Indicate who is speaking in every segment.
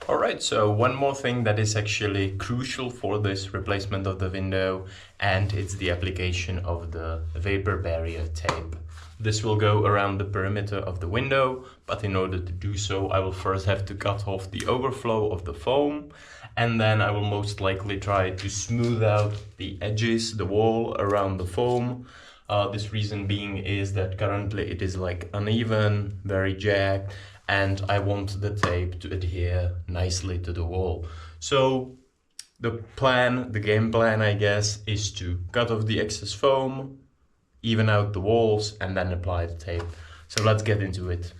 Speaker 1: Alright, so one more thing that is actually crucial for this replacement of the window, and it's the application of the vapor barrier tape. This will go around the perimeter of the window, but in order to do so I will first have to cut off the overflow of the foam, and then I will most likely try to smooth out the edges, the wall around the foam. This reason being is that currently it is like uneven, very jagged, and I want the tape to adhere nicely to the wall. So the game plan, I guess, is to cut off the excess foam, even out the walls, and then apply the tape. So let's get into it.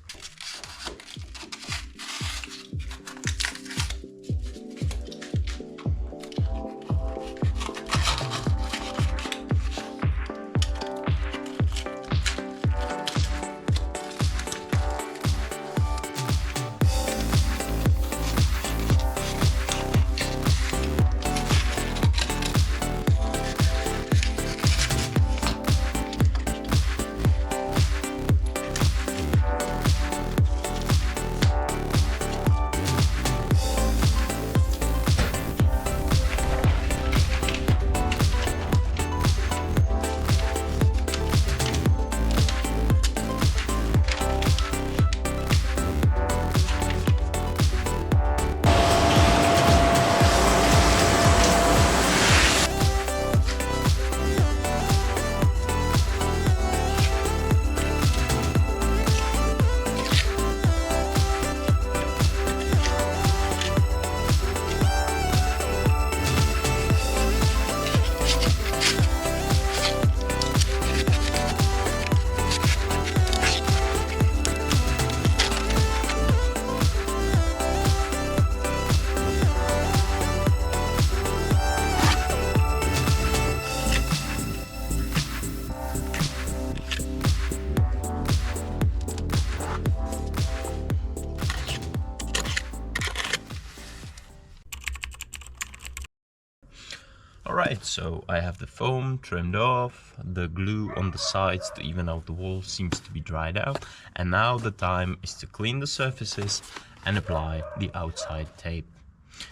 Speaker 1: Alright, so I have the foam trimmed off, the glue on the sides to even out the wall seems to be dried out, and now the time is to clean the surfaces and apply the outside tape.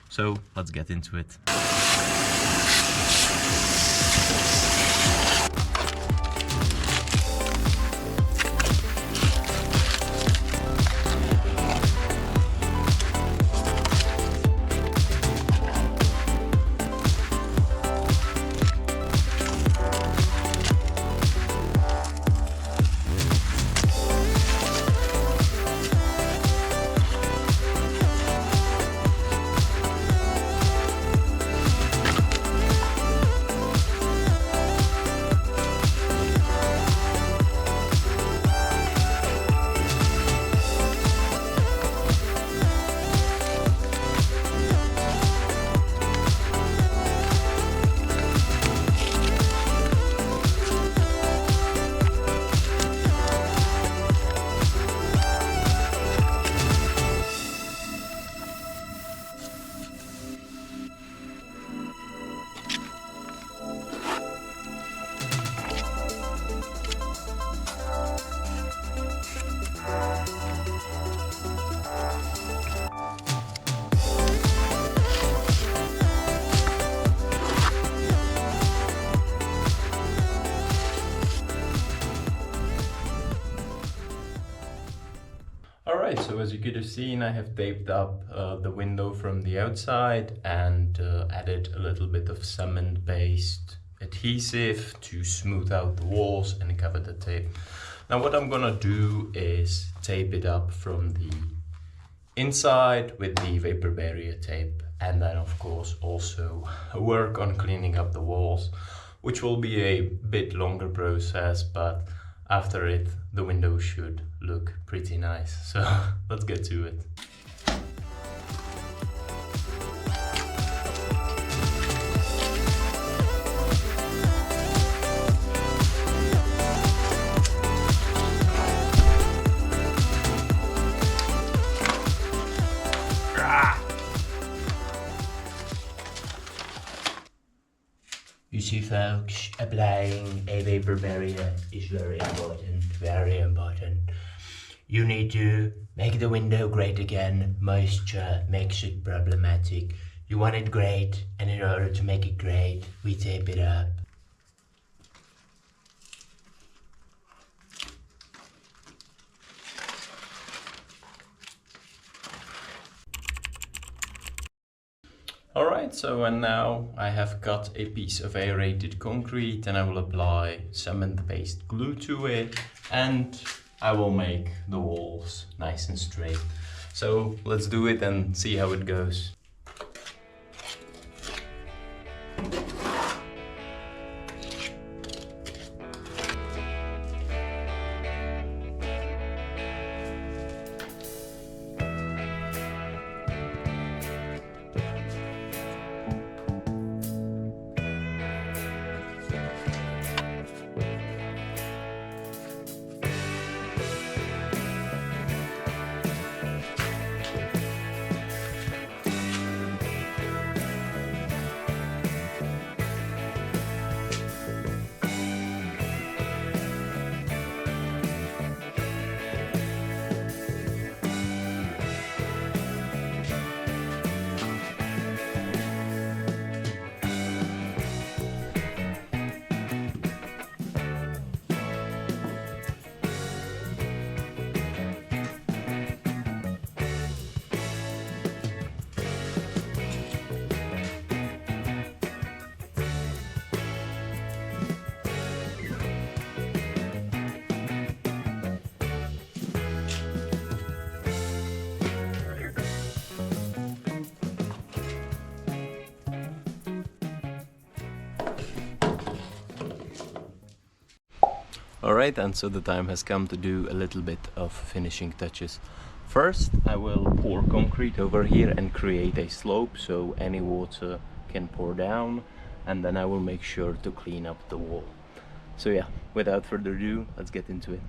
Speaker 1: So let's get into it. Alright, so as you could have seen, I have taped up the window from the outside and added a little bit of cement-based adhesive to smooth out the walls and cover the tape. Now what I'm gonna do is tape it up from the inside with the vapor barrier tape, and then of course also work on cleaning up the walls, which will be a bit longer process, but after it the window should look pretty nice. So let's get to it. You see folks, applying a vapor barrier is very important, very important. You need to make the window great again. Moisture makes it problematic. You want it great, and in order to make it great, we tape it up. Alright, so and now I have got a piece of aerated concrete and I will apply cement-based glue to it and I will make the walls nice and straight. So let's do it and see how it goes. Alright, and so the time has come to do a little bit of finishing touches. First, I will pour concrete over here and create a slope so any water can pour down, and then I will make sure to clean up the wall. So yeah, without further ado, let's get into it.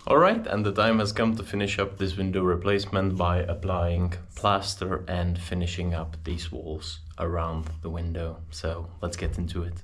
Speaker 1: Alright, and the time has come to finish up this window replacement by applying plaster and finishing up these walls around the window. So let's get into it.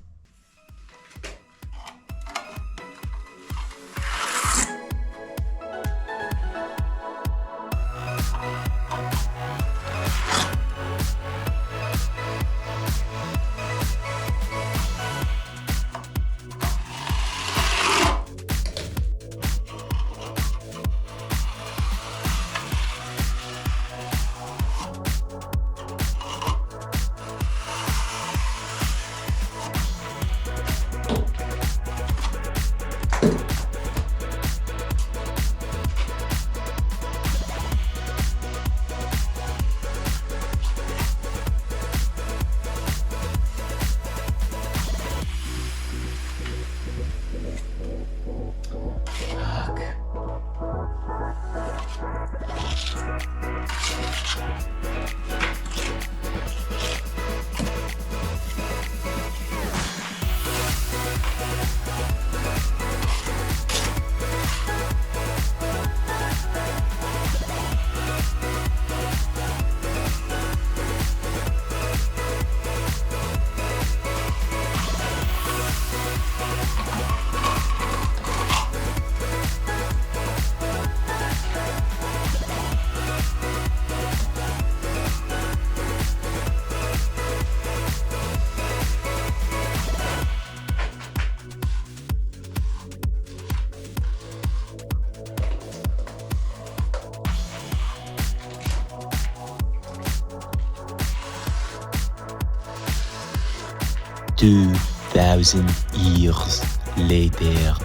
Speaker 2: Two 2,000 years later.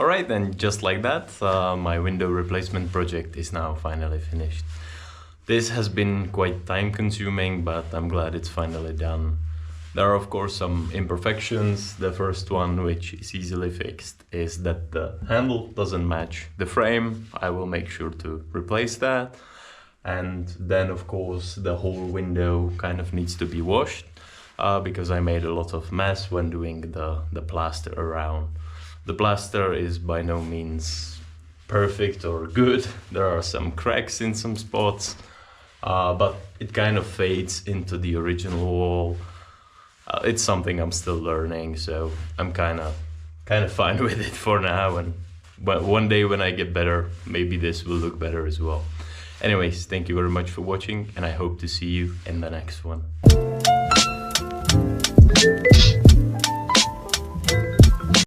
Speaker 1: Alright, and just like that, my window replacement project is now finally finished. This has been quite time consuming, but I'm glad it's finally done. There are of course some imperfections. The first one, which is easily fixed, is that the handle doesn't match the frame. I will make sure to replace that. And then of course the whole window kind of needs to be washed because I made a lot of mess when doing the plaster around. The plaster is by no means perfect or good. There are some cracks in some spots, but it kind of fades into the original wall. It's something I'm still learning, so I'm kind of fine with it for now. And one day when I get better, maybe this will look better as well. Anyways, thank you very much for watching, and I hope to see you in the next one.